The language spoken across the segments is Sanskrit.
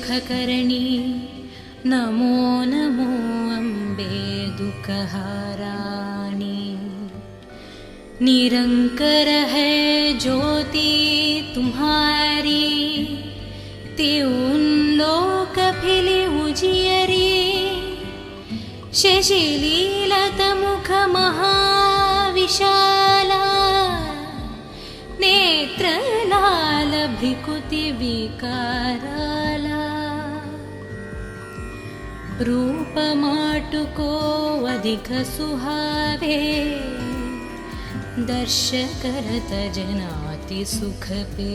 सुखकरणी नमो नमो अम्बे दुःखहाराणि। निरंकर है ज्योति तुम्हारी, त्यों लोक फिली उजियरी। शशिलीलत मुख महाविशाला, नेत्रलाल भ्रिकुति विकाराला। रूप माटुको अधिक सुहावे, दर्श करत जनाति सुख पे।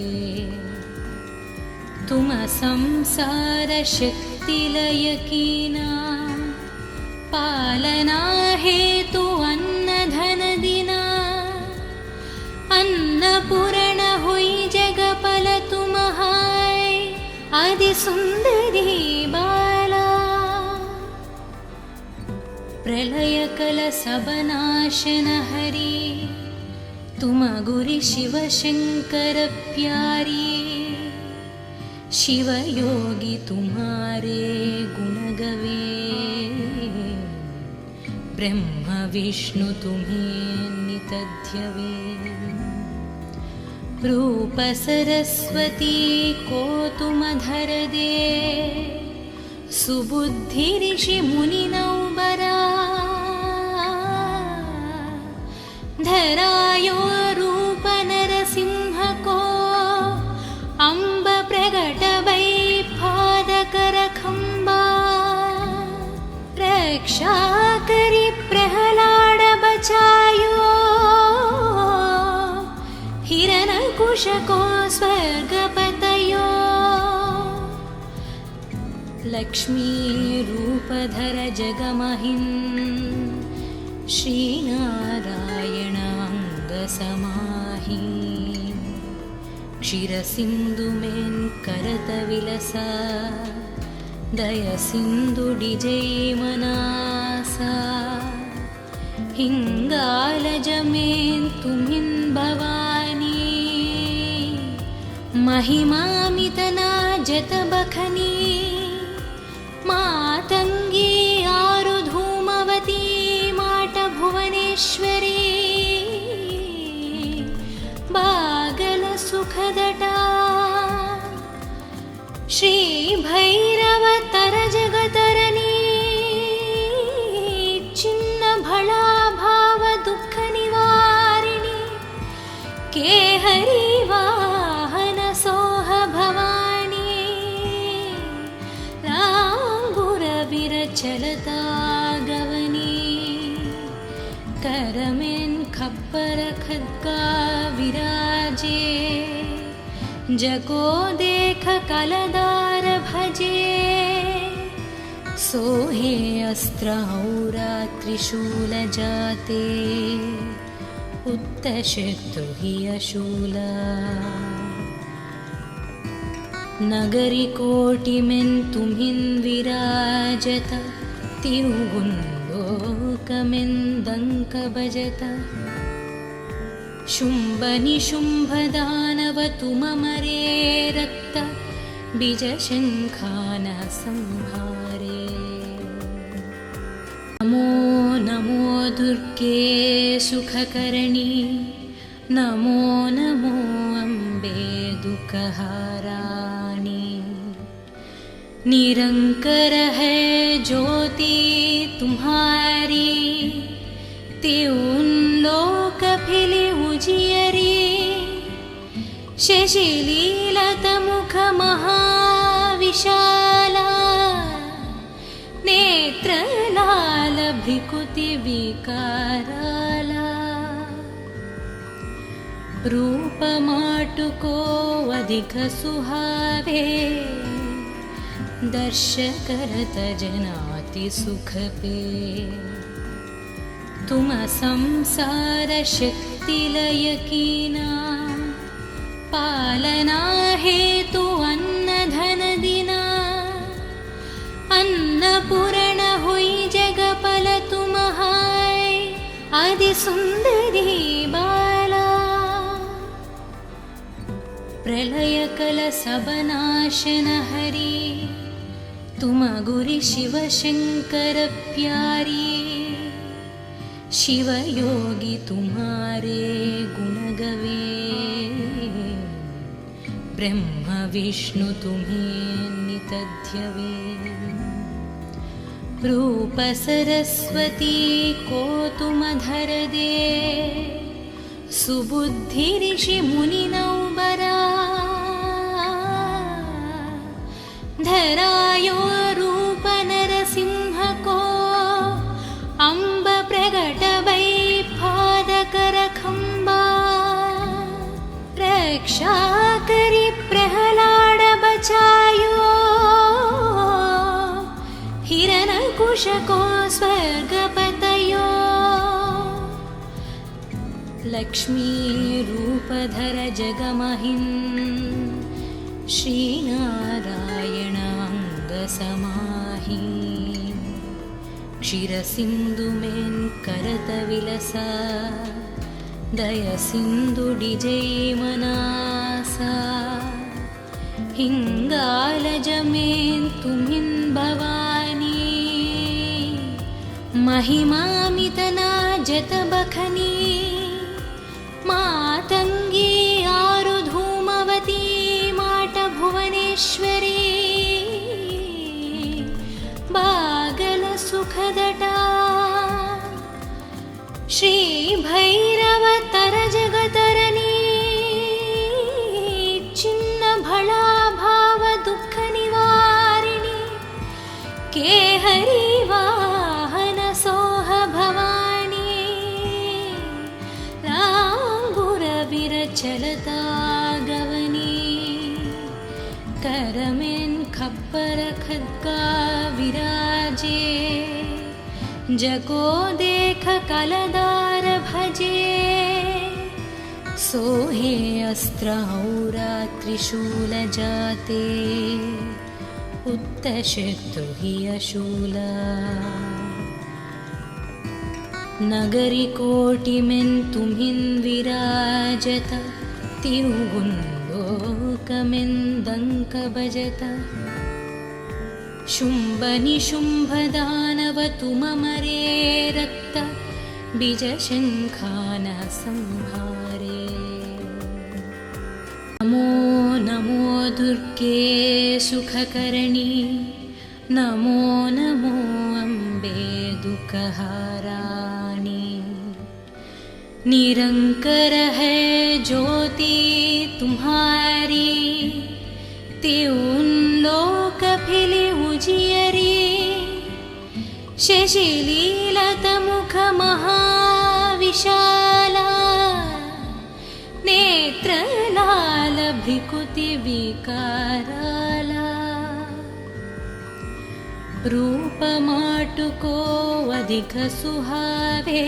तुम संसार शक्ति लय कीना, पालना हेतु अन्न धन दिना। अन्नपूर्ण हुई जगपल तुम हाय, आदि सुंदरी बाला। प्रलय कल सब नाशन हरि, तुम गुरि शिव शंकर प्यारी। शिव योगी तुम्हारे गुण गवे, ब्रह्म विष्णु तुम्हें नित ध्यवे। रूप सरस्वती को तुम धर दे, सुबुद्धि ऋषि मुनि नौबरा। धरायो रूप नरसिंह को, अम्ब प्रगट वै पादकर खंबा। रक्षा करी प्रहलाद बचायो, हिरण्यकुश को स्वर्ग पतयो। लक्ष्मी रूप धर जगमहिं, श्री नारायण अंग समाहि। क्षीर सिंधु में करत विलसा, दय सिंधु डिजै मनासा। हिंगालज में तुमिन भवानी, महिमामितना जत बखनी। मातंगी आरु धूमवती, माट भुवनेश्वरी। बागल सुखदटा, श्री भैरव तर जगतरनी। चिन्न भला भाव दुख निवारिणी, के हरि वाहन सोह भवानी। लांगुर विरचलता गवनी, करमें खप्पर खड्गा विराजे। जको देख कलदार भजे, सोहे अस्त्र औरा त्रिशूल जाते। उत्तशत्रु हि अशूला, नगरी कोटि में तुम्हिं विराजत। तिरुगुं लोक में दंक बजत। शुंभ निशुंभ दानव तुम मरे, रक्त बीज शंखान संहारे। नमो नमो दुर्गे सुखकरणी, नमो नमो अम्बे दुःखहाराणि। निरंकर है ज्योति तुम्हारी, त्यों लोक फिली उजियरी। शशिलीलत मुख महाविशाला, नेत्रलाल भ्रिकुति विकाराला। रूप माटुको अधिक सुहावे, दर्श करत जनाति सुख पे। तुम संसार शक्ति लय कीना, पालना हेतु अन्न धन दिना। अन्नपूर्ण हुई जगपल तुम हाय, आदि सुंदरी बाला। प्रलय कल सब नाशन हरि, तुम गुरु शिव शंकर प्यारी, शिव योगी तुम्हारे गुण गवे, ब्रह्म विष्णु तुम्हें नित ध्यवे। रूप सरस्वती को तुम धर दे, सुबुद्धि ऋषि मुनि नौबरा, धरायो रूप नरसिंह को, अम्ब प्रगट वै पादकर खंबा, रक्षा करी प्रहलाद बचायो, हिरण्यकुश को स्वर्ग पतयो। लक्ष्मी रूप धर जगमहिं, श्री नारायण अंग समाहि, क्षीर सिंधु में करत विलसा, दय सिंधु डिजै मनासा, हिंगालज में तुमिन भवानी, महिमामितना जत बखनी, मातंगी आरु धूमवती माट भुवनेश्वरी, बागल सुखदटा, श्री भैरव तर जगतरनी, चिन्न भला भाव दुख निवारिणी, केहरी वाहन सोह भवानी, लांगुर विरचलता गवनी, करमें खप्पर खद्गा विराजे, जको देख कलदार भजे, सोहे अस्त्र औरा त्रिशूल जाते, उत्तशत्रु हि अशूला, नगरी कोटि में तुम्हिं विराजत, तिरुगुंलोकमें दंक बजत, शुंभ निशुंभ दानव तुम मरे, रक्त बीज शंखान संहारे। नमो नमो दुर्गे सुखकरणी, नमो नमो अम्बे दुःखहाराणी, निरंकर है ज्योति तुम्हारी, त्यों लोक फिली उजियरी, शशिलीलत मुख महाविशाला, नेत्र लाल भ्रिकुति विकाराला, रूप माटुको अधिक सुहावे,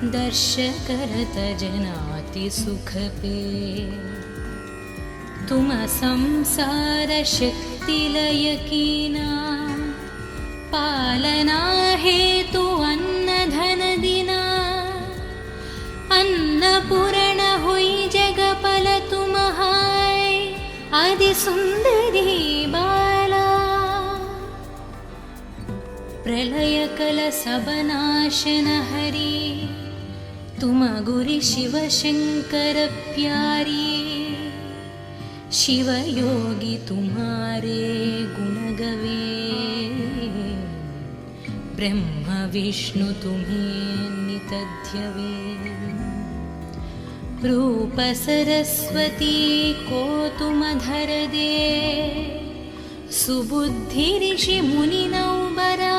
दर्श करत जनाति सुख पे, तुम संसार शक्ति लय कीना, पालना हेतु अन्न धन दिना, अन्नपूर्ण हुई जगपल तुम हाय, आदि सुंदरी बाला, प्रलय कल सब नाशन हरि, तुम गुरु शिव शंकर प्यारी, शिव योगी तुम्हारे गुण गवे, ब्रह्म विष्णु तुम्हें नित ध्यवे। रूप सरस्वती को तुम धर दे, सुबुद्धि ऋषि मुनि नौबरा,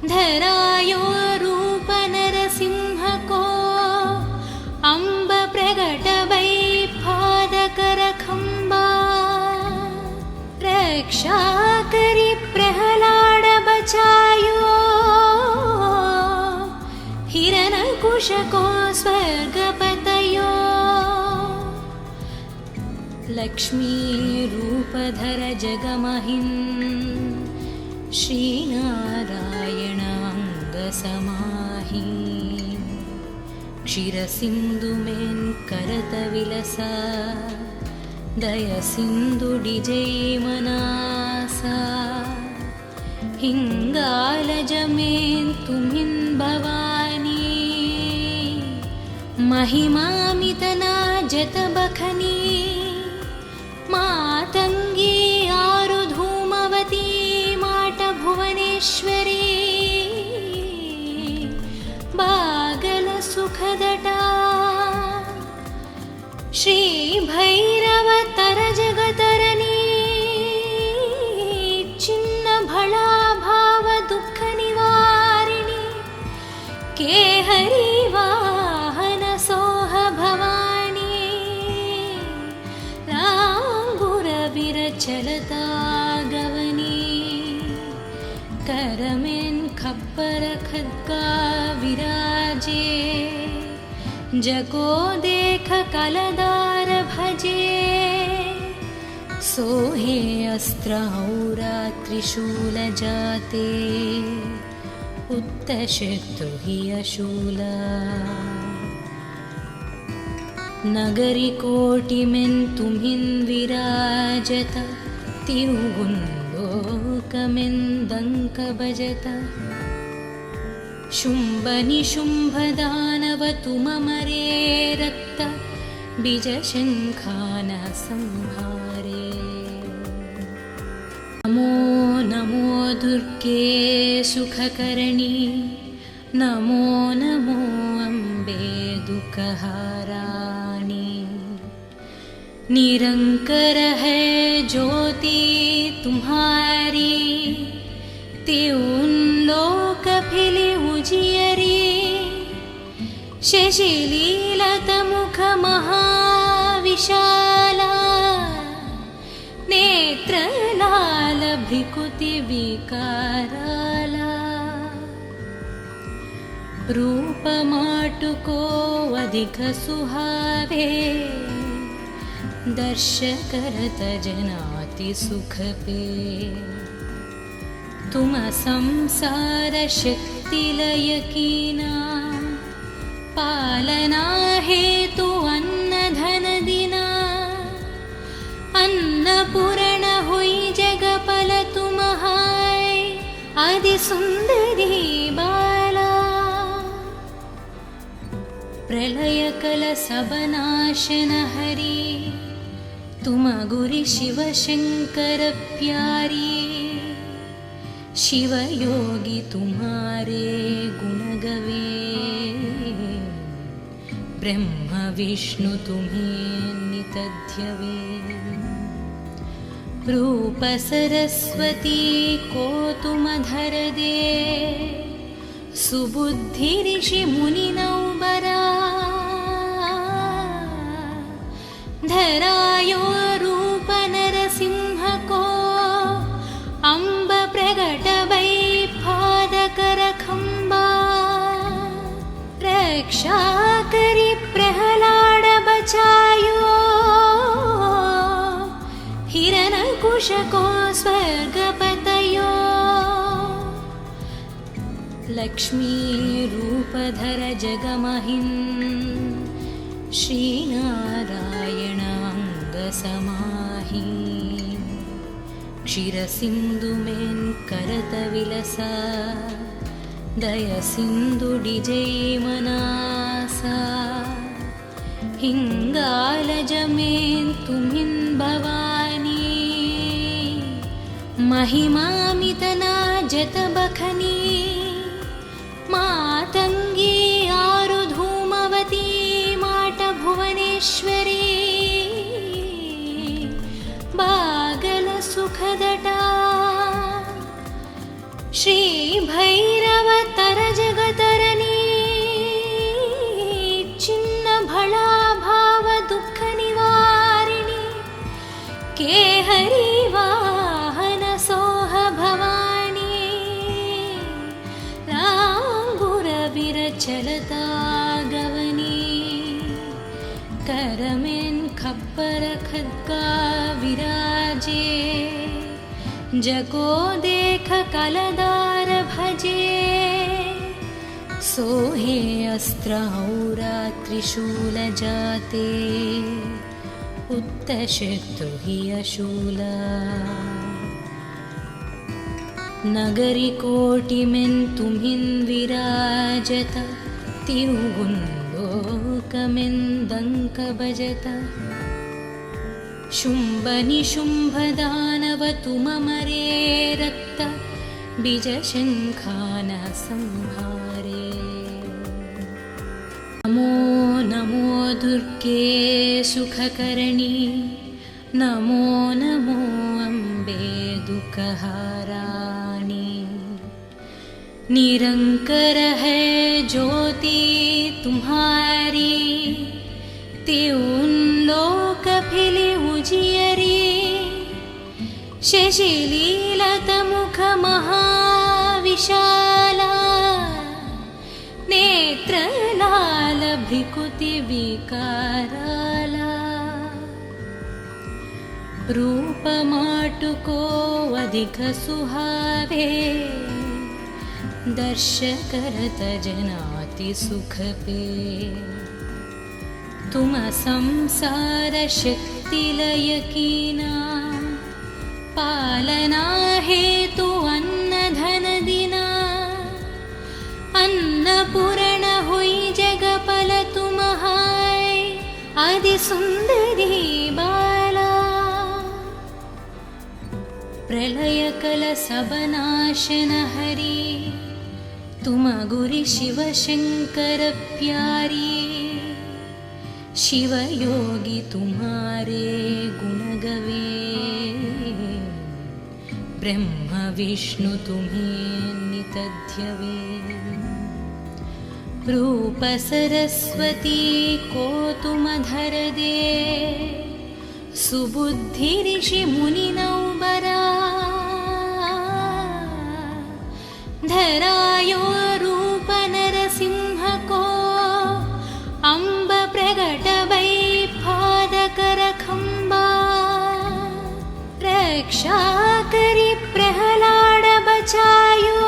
धरायो रूप नरसिंह को, अम्ब प्रगट वै पादकर खंबा, रक्षा करी प्रहलाद बचायो, हिरण्यकुश को स्वर्ग पतयो। लक्ष्मी रूप धर जगमहिं, श्री नारायण अंग समाहि, क्षीर सिंधु में करत विलसा, दयसिन्धुडिजैमनासा हिङ्गालजमेन्तुमिन् भवानी महिमामितना जतबखनी मातङ्गी आरुधूमवती माटभुवनेश्वरी बागलसुखदटा श्रीभैरवतरजगतरणी छिन्नभळाभावदुःखनिवारिणि केहरी वाहनसोह भवानी लाम्बुरविरचलता गवनी करमेन् खप्पर खड्गा विराजे जको देख कलदार भजे सोहे अस्त्रौरा त्रिशूल जाते उत्तशत्रुहि अशूला नगरी कोटिमेन् तुम्हिन् विराजत तिरुगुन्लोकमेन् दङ्क भजत शुम्भनिशुम्भदानव तुममरे रक्त बीजशङ्खान संहारे नमो नमो दुर्गे सुखकर्णी नमो नमो अम्बे दुःखहाराणि निरंकर है ज्योति तुम्हारी त्यों लोक फिली उजियरी शशिलीलत मुख महाविशाला नेत्रलाल भ्रिकुति विकाराला रूप माटुको अधिक सुहावे दर्श करत जनाति सुख पे तुम संसार शक्ति लय कीना पालना हेतु अन्न धन दिना अन्नपूर्ण हुई जगपल तुम हाय आदि सुंदरी बाला प्रलय कल सबनाशन हरि तुम गुरि शिव शंकर प्यारी शिव योगी तुम्हारे गुण गवे ब्रह्म विष्णु तुम्हें नितध्यवे रूप सरस्वती को तुम धर दे सुबुद्धि ऋषि मुनि नौबरा धरायो रूप नरसिंह को अम्ब प्रगट वै पादकर खंबा रक्षा करी प्रहलाद बचायो हिरण्यकुश को स्वर्गपतयो लक्ष्मी रूपधर जगमहिन् श्रीनारायण अंग समाहि क्षीरसिन्धुमेन् करत विलसा दयसिन्धुडिजैमनासा हिङ्गालजमेन् तुम्हिन् भवानी महिमामितना जतबखनी मातङ्गी आरुधूमवती माटभुवनेश्वरी बागलसुखदटा श्रीभैरवतरजगतरणी छिन्नभळाभावदुःखनिवारिणि केहरी वाहनसोह भवानी लाम्बुरविरचलता गवनी करमेन् खप्पर खड्गा विराजे जको देख कलदार भजे सोहे अस्त्रौरा त्रिशूल जाते उत्तशतु हि अशूला नगरी कोटिमेन् तुम्हिन् विराजत तिरुगुन्दोकमेन्दङ्क भजत शुम्भ निशुम्भ दानव तुममरे रक्त बीजशङ्खान संहारे नमो नमो दुर्गे सुखकर्णी नमो नमो अम्बे दुःखहाराणि निरंकर है ज्योति तुम्हारी त्यों लोक फिली उजियरी शशिलीलत मुख महाविशाला नेत्रलाल भ्रिकुति विकाराला रूप माटुको अधिक सुहावे दर्श करत जनाति सुख पे तुम संसार शक्ति लय कीना पालना हेतु अन्न धन दिना अन्नपूर्ण हुई जगपल तुम हाय आदि सुंदरी बाला प्रलय कल सबनाशन हरि तुम गुरि शिव शंकर प्यारी शिव योगी तुम्हारे गुण गवे ब्रह्म विष्णु तुम्हें नितध्यवे रूप सरस्वती को तुम धर दे सुबुद्धि ऋषि मुनि नौबरा धरायो रूप नरसिंह को अम्ब प्रगट वै पादकर खंबा रक्षा करी प्रहलाद बचायो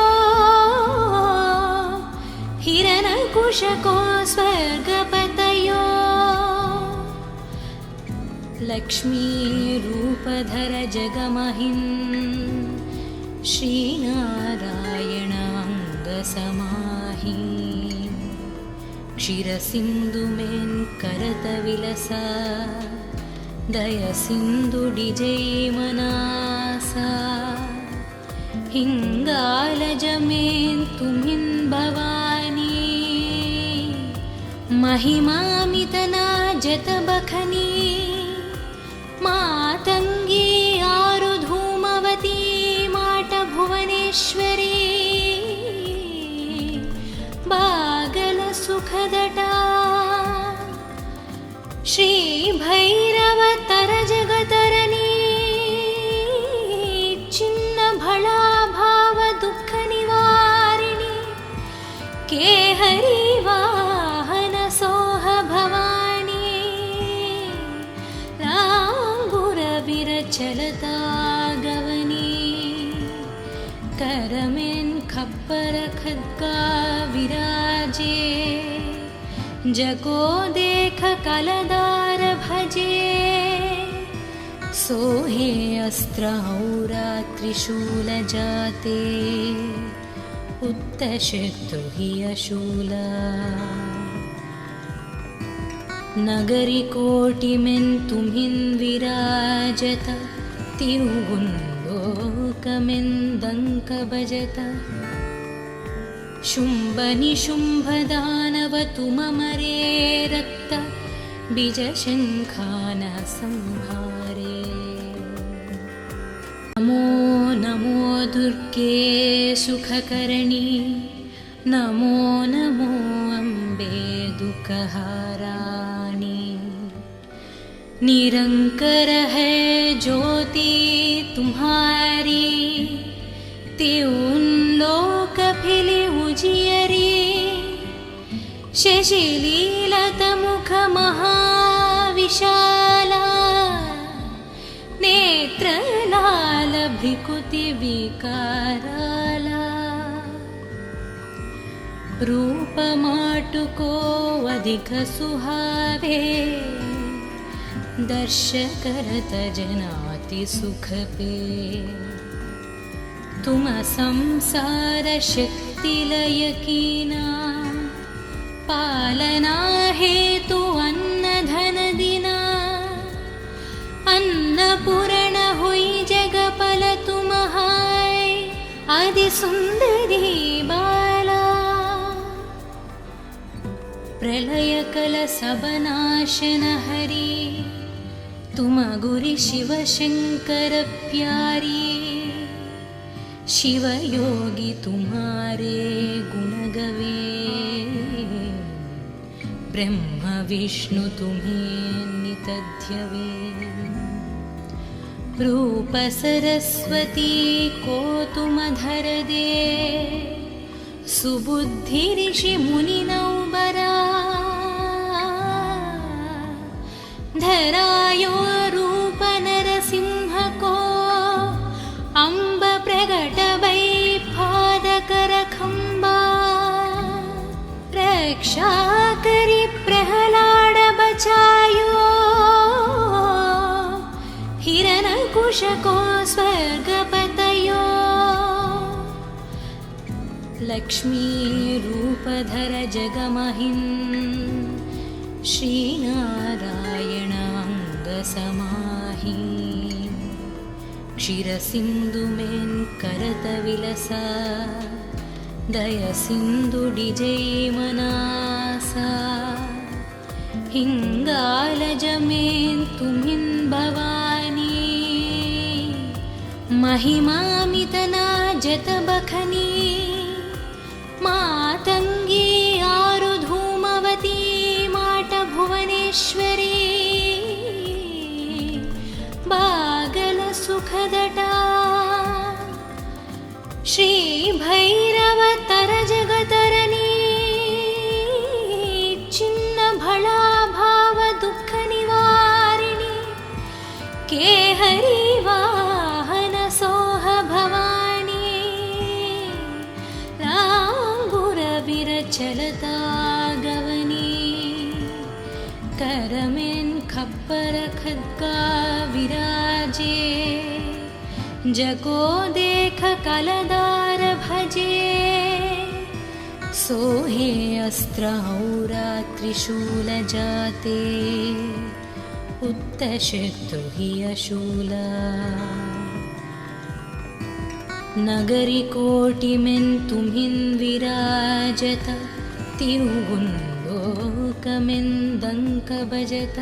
हिरण्यकुश को स्वर्ग पतयो लक्ष्मी रूपधर जगमहिन् श्रीनारायण अंग समाहि क्षीरसिंधु मेन् करत विलसा दय सिंधु डिजै मनासा हिंगालज मेन् तुम्हिन् भवानी महिमामितना जत बखनी मातंगी आरु धूमवती माट भुवनेश्वरी बागल सुखदटा श्री भैरव तर जगतरनी चिन्न भला भाव दुख निवारिणी के हरि वाहन सोह भवानी लांगुर विरचलता गवनी करमेन खप्पर खद्गा विराजे जको देख कलदार भजे सोहे अस्त्र औरा त्रिशूल जाते उत्तशतु हि अशूला नगरी कोटिमेन् तुम्हिन् विराजत तिरुगुन्दोकमेन्दङ्क भजत शुम्भ निशुम्भ दानव तुममरे रक्त बीजशङ्खान संहारे नमो नमो दुर्गे सुखकर्णी नमो नमो अम्बे दुःखहाराणि निरंकर है ज्योति तुम्हारी त्यों लोक फिली उजियरी शशिलीलत मुख महाविशाला नेत्रलाल भ्रिकुति विकाराला रूप माटुको अधिक सुहावे दर्श करत जनाति सुख पे। तुम संसार शक्ति लय कीना, पालना हेतु अन्न धन दिना। अन्नपूर्ण हुई जगपल तुम हाय, आदि सुंदरी बाला। प्रलय कल सब नाशन हरि, तुम गुरि शिव शंकर प्यारी। शिव योगी तुम्हारे गुण गवे, ब्रह्म विष्णु तुम्हें नित ध्यवे। रूप सरस्वती को तुम धर दे, सुबुद्धि ऋषि मुनि नौबरा। धरायो रूप नरसिंह को, अम्ब प्रगट वै पादकर खंबा। रक्षा करी प्रहलाद बचायो, हिरण्यकुश को स्वर्ग पतयो। लक्ष्मी रूप धर जगमहिं, श्री नारायण अंग समाहि। क्षीर सिंधु में करत विलसा, दय सिंधु डिजय मनासा। हिंगालज में तुमिन भवानी, महिमामितना जत बखनी। मातंगी आरु धूमवती, माट भुवनेश्वरी। बागल सुखदटा, श्री भैरव तर जगतरनी। चिन्न भला भाव दुख निवारिणी, के हरि वाहन सोह भवानी। लांगुर विरचलता गवनी, करमें खप्पर खद्गा विराजे। जको देख कलदार भजे, सोहे अस्त्र औरा त्रिशूल जाते। उत्तशत्रु हि अशूला, नगरी कोटि में तुम्हिं विराजत। तिरुगुंलोकमें दंक बजत।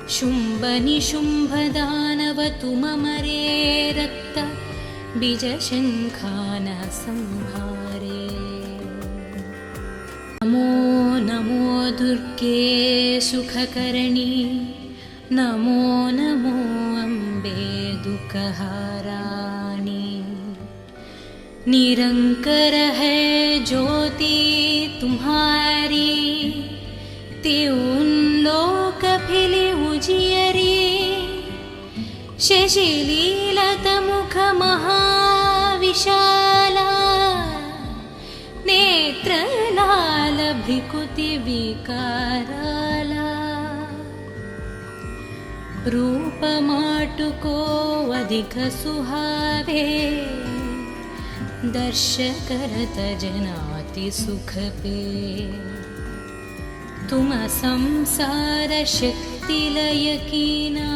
शुंभ निशुंभ दानव तुम मरे, रक्त बीज शंखान संहारे। नमो नमो दुर्गे सुखकरणी, नमो नमो अम्बे दुःखहाराणि। निरंकर है ज्योति तुम्हारी, त्यों लोक फिली उजियरी। शशिलीलत मुख महाविशाला, नेत्र लाल भ्रिकुति विकाराला। रूप माटुको अधिक सुहावे, दर्श करत जनाति सुख पे। तुम संसार शक्ति लय कीना,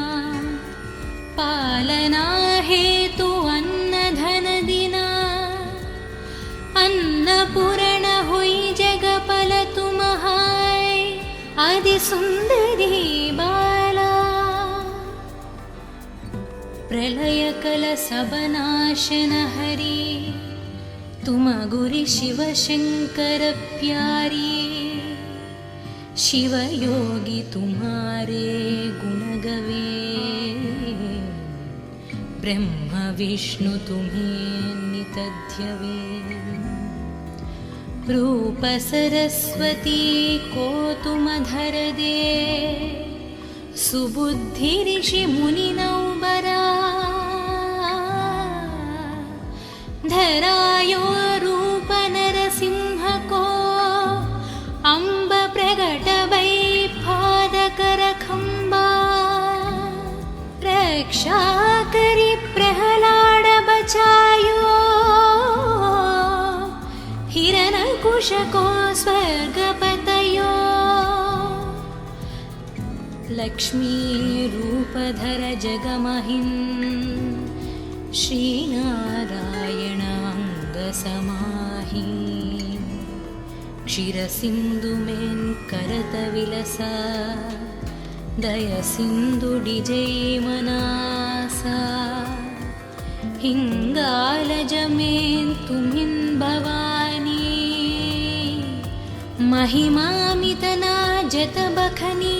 पालना हेतु अन्न धन दिना। अन्नपूर्ण हुई जगपल तुम हाय, आदि सुंदरी बाला। प्रलय कल सब नाशन हरि, तुम गुरि शिव शंकर प्यारी। शिव योगी तुम्हारे गुण गवे, ब्रह्म विष्णु तुम्हें नित ध्यवे। रूप सरस्वती को तुम धर दे, सुबुद्धि ऋषि मुनि नौबरा। धरायो रूप नरसिंह को, अम्ब प्रगट वै पादकर खंबा। लक्ष्मीरूपधर जगमहिन् श्रीनारायणाङ्गसमाहि क्षीरसिन्धुमेन् करतविलसा दयसिन्धुडिजैमनासा हिङ्गालजमेन् तुमिन् भवानी महिमामितना जतबखनी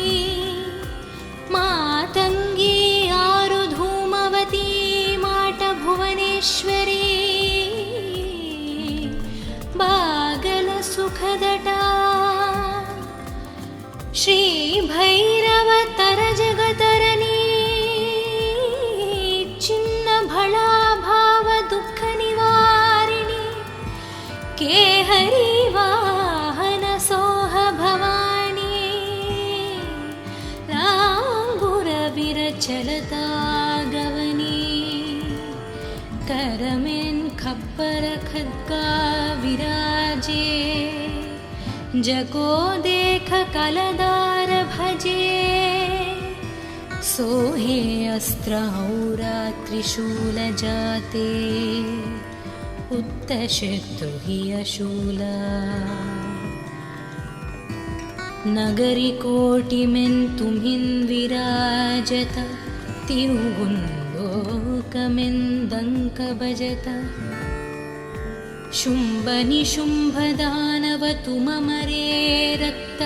मातङ्गी आरुधूमवती माटभुवनेश्वरी बागलसुखदटा श्रीभैरवतरजगतरणी छिन्नभळाभावदुःखनिवारिणि केहरी वाहनसोह भवानी लाम्बुरविरचलता गवनी करमेन् खप्पर खड्गा विराजे जगो देख कलदार भजे सोहे अस्त्रहौरा त्रिशूल जाते उत्तशत्रु हि अशूला नगरी कोटिमेन् तुमिन् विराजत तिरुगुन्लोकमेन् दङ्क भजत शुम्भनिशुम्भदानव तुममरे रक्त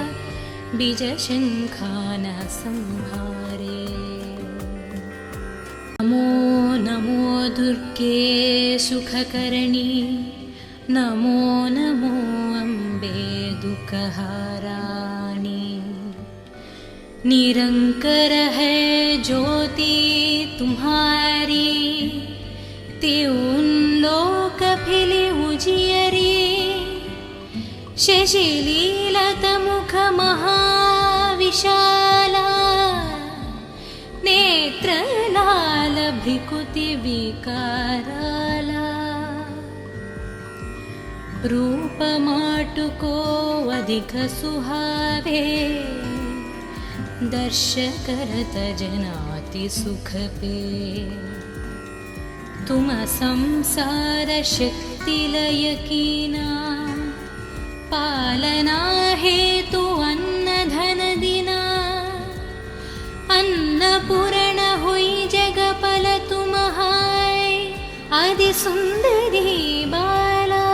बीजशङ्खान संहारे नमो नमो दुर्गे सुखकर्णी नमो नमो अम्बे दुःखहाराणि निरंकर है ज्योति तुम्हारी त्यों लोक फिली उजियरी शशिलीलत मुख महाविशाला नेत्रलाल भ्रिकुति विकाराला रूप माटुको अधिक सुहावे दर्श करत जनाति सुख पे तुम संसार शक्ति लय कीना पालना हेतु अन्न धन दिना अन्नपूर्ण हुई जगपल तुम हाय आदि सुंदरी बाला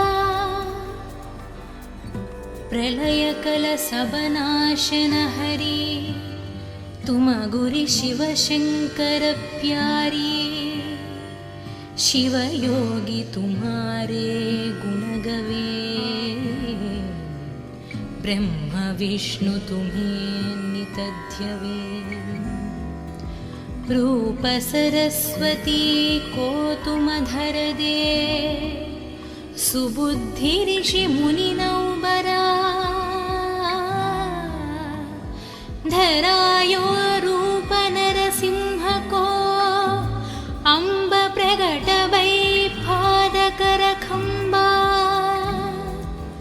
प्रलय कल सबनाशन हरि तुम गुरि शिव शंकर प्यारी शिव योगी तुम्हारे गुण गवे ब्रह्म विष्णु तुम्हें नितध्यवे रूप सरस्वती को तुम धर दे सुबुद्धि ऋषि मुनि नौबरा धरायो रूप नरसिंह को अम्ब प्रगट वै पादकर खंबा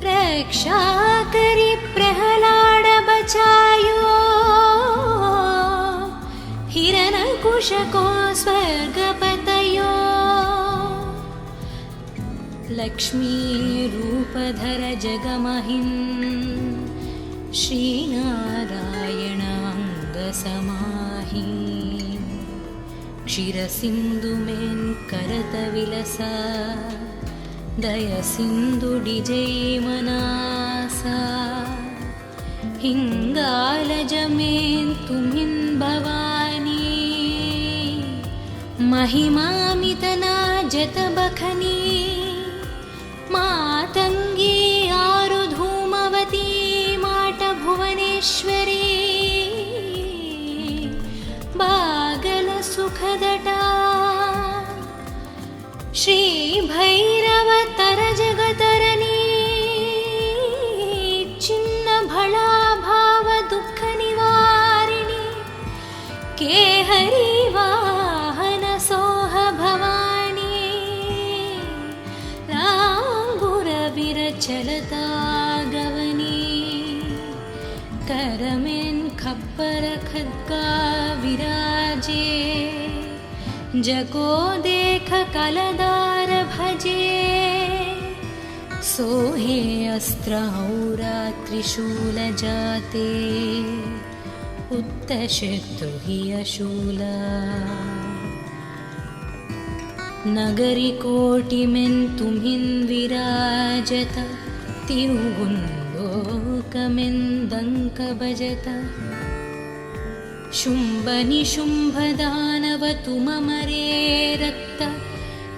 रक्षा करी प्रहलाद बचायो हिरण्यकुश को स्वर्गपतयो लक्ष्मी रूपधर जगमहिन् श्रीनारायणाङ्गसमाहि क्षीरसिन्धुमेन् करतविलसा दयसिन्धुडिजैमनासा हिङ्गालजमेन् तुमिन् भवानी महिमामितना जतबखनी मातङ्गी आरुधूमवती माटभुवनेश्वरी बागलसुखदटा श्रीभैरवतरजगतरणी छिन्नभळाभावदुःखनिवारिणि केहरी वाहनसोह भवानी लाम्बुरविरचलता गवनी करमेन् खप्पर खड्गा विराजे, जको देख कलदार भजे, सोहे अस्त्र औरा त्रिशूल जाते, उत्तशत्रु हि अशूला। नगरी कोटिमेन् तुम्हिन् विराजत, तिरुगुन्दोकमेन् दङ्क भजत। शुम्भ निशुम्भ दानव तुममरे रक्त,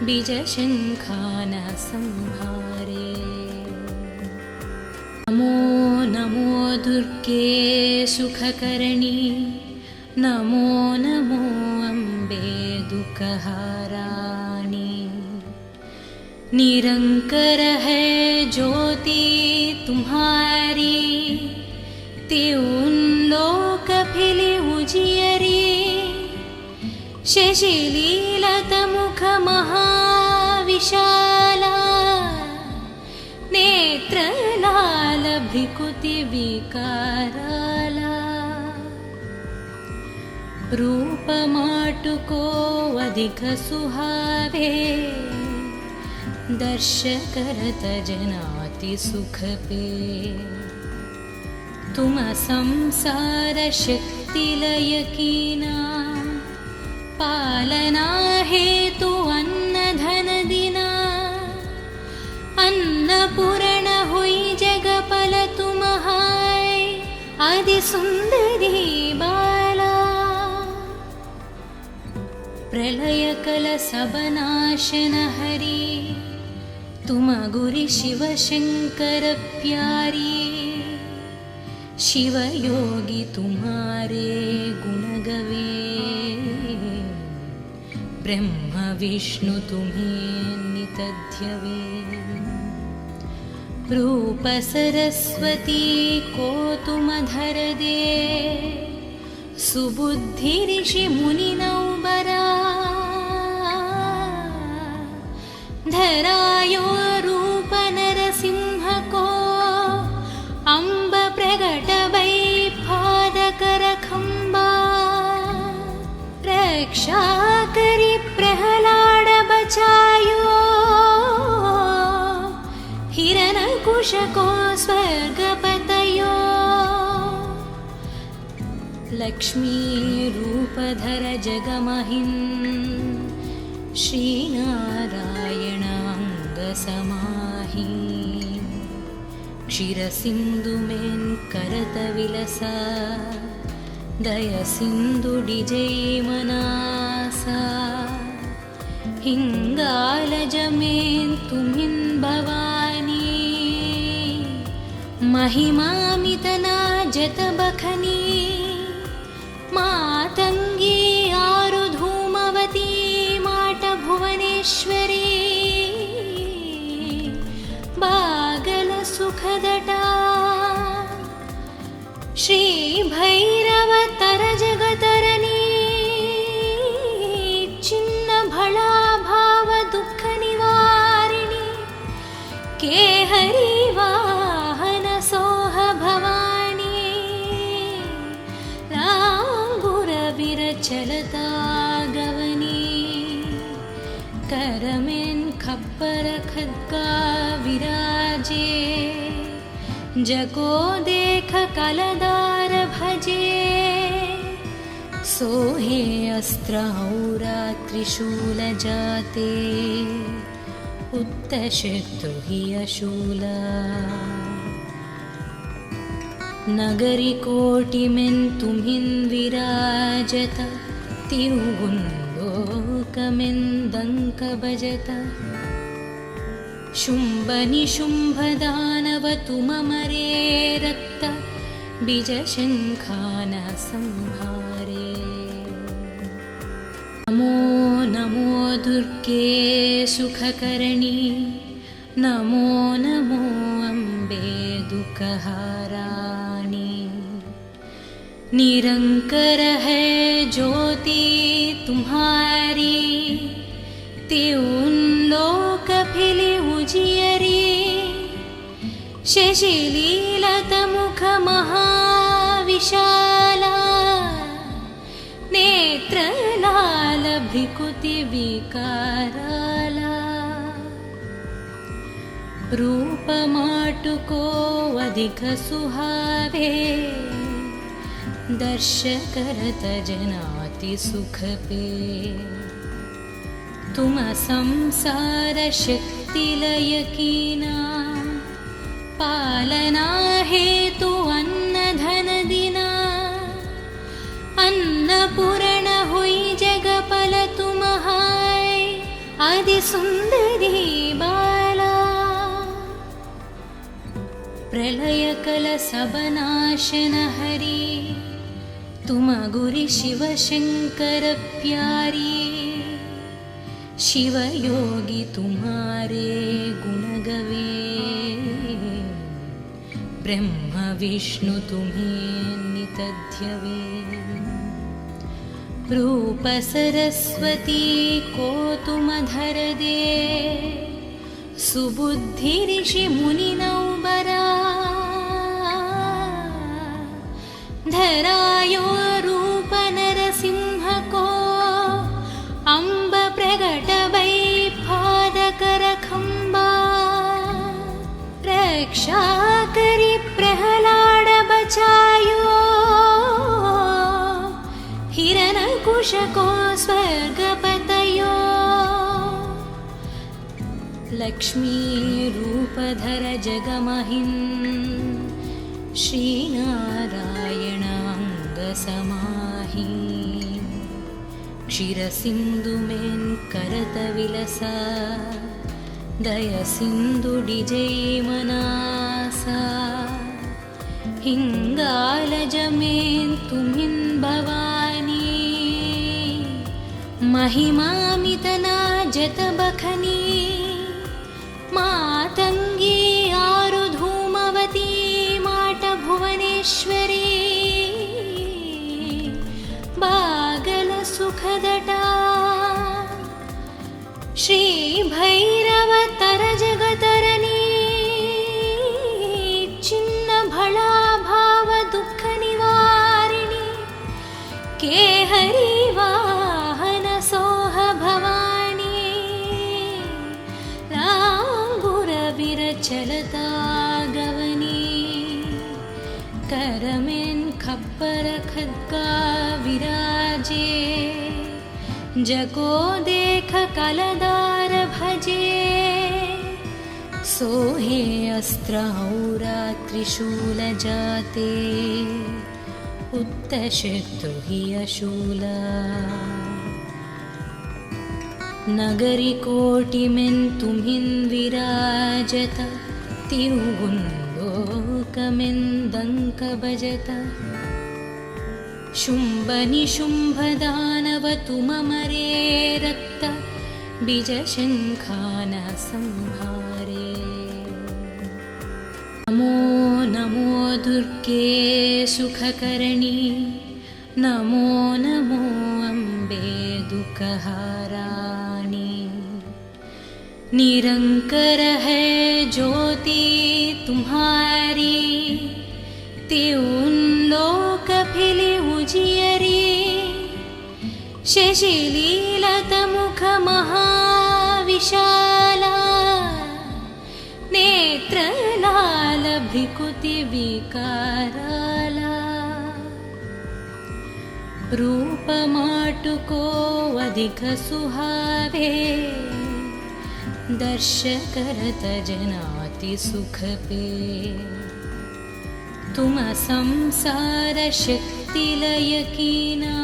बीजशङ्खान संहारे। नमो नमो दुर्गे सुखकर्णी, नमो नमो अम्बे दुःखहाराणि। निरंकर है ज्योति तुम्हारी, त्यों लोक फिली उजियरी। शशिलीलत मुख महाविशाला, नेत्र लाल भ्रिकुति विकाराला। रूप माटुको अधिक सुहावे, दर्श करत जनाति सुख पे। तुम संसार शक्ति लय कीना, पालना हेतु अन्न धन दिना। अन्नपूर्ण हुई जगपल तुम हाय, आदि सुंदरी बाला। प्रलय कल सब नाशन हरी, तुम गुरि शिव शंकर प्यारी। शिव योगी तुम्हारे गुण गवे, ब्रह्म विष्णु तुम्हें नित ध्यवे। रूप सरस्वती को तुम धर दे, सुबुद्धि ऋषि मुनि नौबरा। धरायो रूप नरसिंह को, अम्ब प्रगट भई पादकर खंबा। रक्षा करी प्रहलाद बचायो, हिरण्यकुश को स्वर्ग पतयो। लक्ष्मी रूप धर जगमहिन्, श्रीनारायण अंग समाहि। क्षीरसिन्धु मेन् करत विलसा, दय सिन्धु डिजै मनासा। हिंगालज मेन् तुम्हिन् भवानी, महिमामितना जत बखनी। मातंगी आरु धूमवती, माट भुवनेश्वरी। बागल सुखदटा, श्री भैरव तर जगतरनी। चिन्न भला भाव दुख निवारिणी, केहरी वाहन सोह भवानी। लांगुर विरचलता गवनी, करमेन् खप्पर खड्गा विराजे। जको देख कलदार भजे, सोहे अस्त्र औरा त्रिशूल जाते, उत्तशत्रु हि अशूला। नगरी कोटिमेन् तुम्हिन् विराजत, तिरुगुन्दोकमेन् दङ्क भजत। शुम्भ निशुम्भ दानव तुममरे रक्त, बीजशङ्खान संहारे। नमो नमो दुर्गे सुखकर्णी, नमो नमो अम्बे दुःखहाराणि। निरंकर है ज्योति तुम्हारी, त्यों लोक फिली उजियरी। शशिलीलत मुख महाविशाला, नेत्रलाल भ्रिकुति विकाराला रूपमाटुको अधिक सुहावे दर्श करत जनाति सुख पे तुम संसार शक्ति लय कीना पालना हेतु अन्न धन दिना अन्नपूर्ण हुई जगपल तुम हाय आदि सुंदरी बाला प्रलय कल सबनाशन हरि तुम गुरि शिव शंकर प्यारी शिव योगी तुम्हारे गुण गवे ब्रह्म विष्णु तुम्हें नितध्यवे रूप सरस्वती को तुम धर दे सुबुद्धि ऋषि मुनि नौबरा धरायो रूप नरसिंह को अम्ब प्रगट वै पादकर खंबा रक्षा करी प्रहलाद बचायो हिरण्यकुश को स्वर्गपतयो लक्ष्मी रूपधर जगमहिं श्रीनारायण अंग समाहि क्षीरसिंधु मेन करत विलसा दय सिंधु डिजय मनासा हिंगालज में तुमिन भवानी महिमामितना जत बखनी मातंगी आरु धूमवती माट भुवनेश्वरी बागल सुखदटा श्री भैरव तर जगतरनी चिन्न भला भाव दुख निवारिणी के हरि वाहन सोह भवानी लांगुर विरचलता गवनी करमेन खप्पर खद्गा विराजे जको देख कलदार भजे सोहे अस्त्र औरा त्रिशूल जाते उत्तशत्रु हि अशूला नगरी कोटि में तुम्हिन विराजत तिरुगुंलोकमें दंक बजत शुंभ निशुंभ दानव तुम मरे रक्त बीज शंखान संहारे नमो नमो दुर्गे सुखकरणी नमो नमो अम्बे दुःखहाराणी निरंकर है ज्योति तुम्हारी त्यों लोक फिली उजियरी शशिलीलत मुख महाविशाला नेत्रलाल भ्रिकुति विकाराला रूपमाटुको अधिक सुहावे दर्श करत जनाति सुख पे तुम संसार शक्ति लय कीना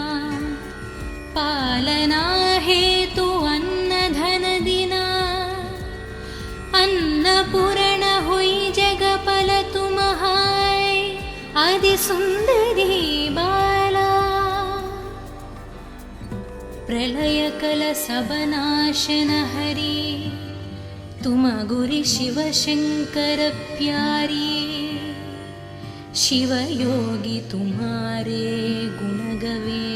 पालना हेतु अन्न धन दिना अन्नपूर्ण हुई जगपल तुम हाय आदि सुंदरी बाला प्रलय कल सबनाशन हरि तुम गुरि शिव शंकर प्यारी शिव योगी तुम्हारे गुण गवे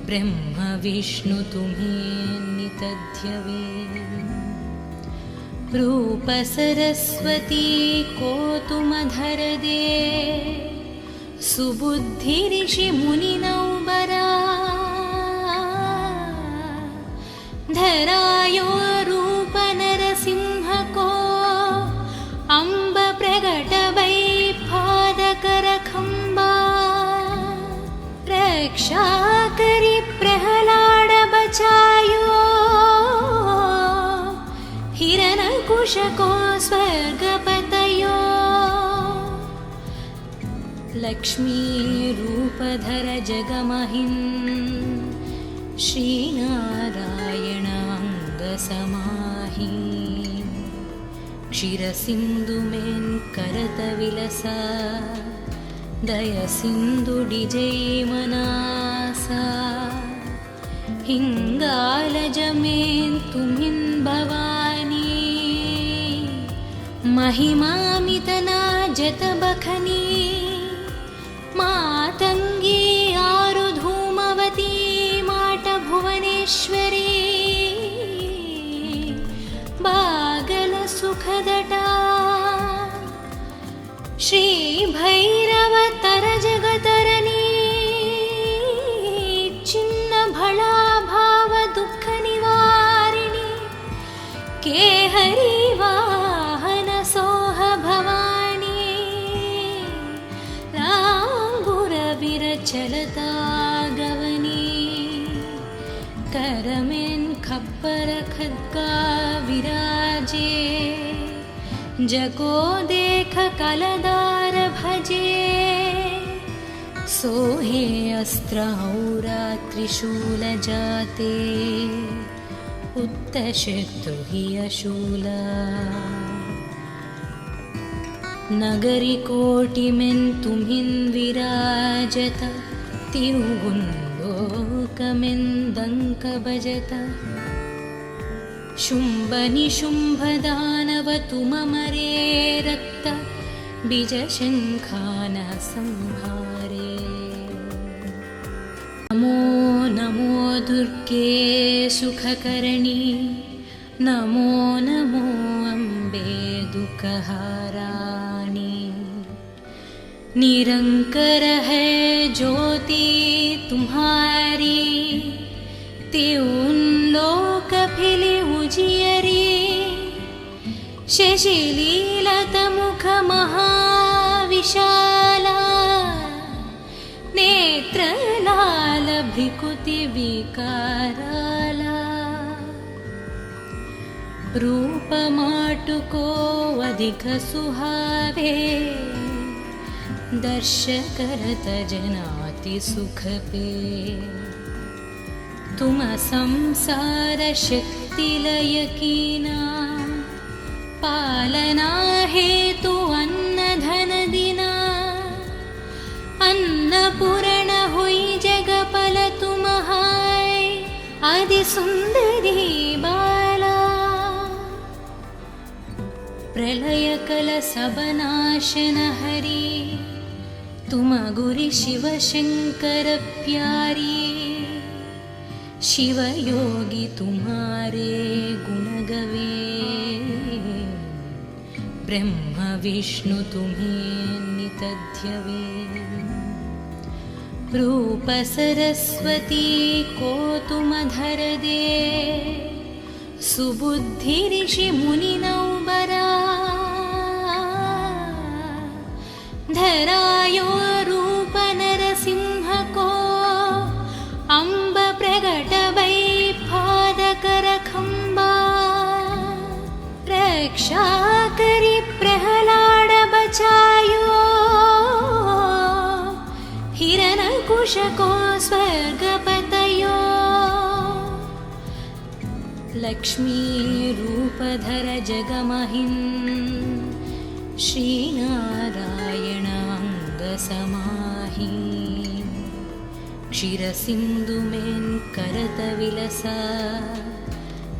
ब्रह्म विष्णु तुम्हें नितध्यवे रूप सरस्वती को तुम धर दे सुबुद्धिऋषिमुनिनौबरा धरायो रूप नरसिंहको अम्ब प्रगट वैपादकरखम्बा रक्षा करि प्रहलाद बचायो हिरण्यकुशको स्वर्गपतयो लक्ष्मी रूपधर जगमहिन् श्रीनारायण अंगसमाहि क्षीरसिन्धुमेन् करतविलसा दयसिन्धुडिजैमनासा हिङ्गालजमेन् तुमिन् भवानी महिमामितना जतबखनी मातङ्गी आरुधूमवती माटभुवनेश्वरी बागलसुखदटा श्रीभैरवतरजगतरणी छिन्नभळाभावदुःखनिवारिणी केहरी वाहनसोह भवानी लाम्बुरविरचलता गवनी करमेन् खप्पर खड्गा विराजे जको देख कलदार भजे सोहे अस्त्रहौरा त्रिशूल जाते उत्तशत्रुहि अशूला नगरी कोटिमेन् तुमिन् विराजत तिरुगुन्लोकमेन् दङ्क भजत शुम्भनिशुम्भदानव तुममरे रक्त बीजशङ्खान संहारे नमो नमो दुर्गे सुखकर्णी नमो नमो अम्बे दुःखहाराणि निरंकर है ज्योति तुम्हारी त्यों लोक फिली उजियरी शशिलीलत मुख महाविशाला नेत्रलाल भ्रिकुति विकाराला रूप माटुको अधिक सुहावे दर्श करत जनाति सुख पे तुम संसार शक्ति लय कीना पालना हेतु अन्न धन दिना अन्नपूर्ण हुई जगपल तुम हाय आदि सुंदरी बाला प्रलय कल सबनाशन हरि तुम गुरि शिव शंकर प्यारी शिव योगी तुम्हारे गुण गवे ब्रह्म विष्णु तुम्हें नितध्यवे रूप सरस्वती को तुम धर दे सुबुद्धि ऋषि मुनि नौबरा धरायो रूप नरसिंह को अम्ब प्रगट वैपादकरखम्बा रक्षा करि प्रहलाद बचायो हिरण्यकुशको स्वर्गपतयो लक्ष्मी रूपधर जगमहिन् श्रीनारायण अंगसमाहि क्षीरसिन्धुमेन् करतविलसा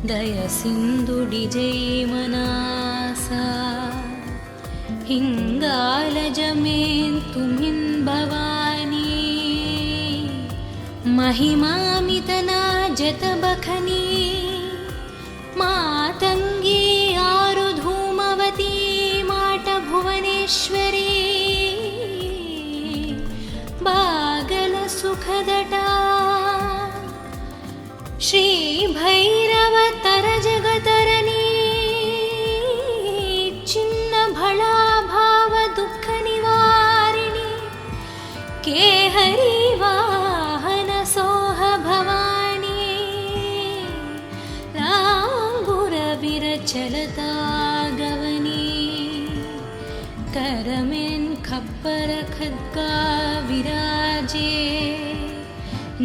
दयसिन्धुडिजैमनासा हिङ्गालजमेन् तुमिन् भवानी महिमामितना जतबखनी मातङ्गी आरुधूमवती माटभुवनेश्वरी केहरिवाहन सोह भवानी लांगुर विरचलता गवनी करमें खप्पर खद्गा विराजे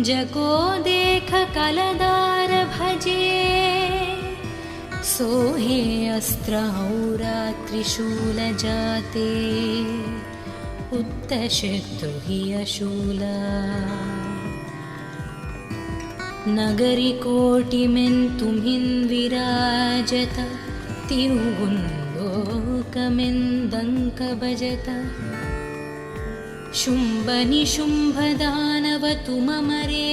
जको देख कलदार भजे सोहे अस्त्र औरा त्रिशूल जाते उत्तशत्रु हि अशूला नगरी कोटिमें तुम्हिं विराजत तिरुगुंलोकमें दंक बजत शुंभ निशुंभ दानव तुममरे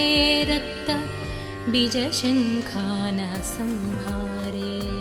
रक्त बीज शंखान संहारे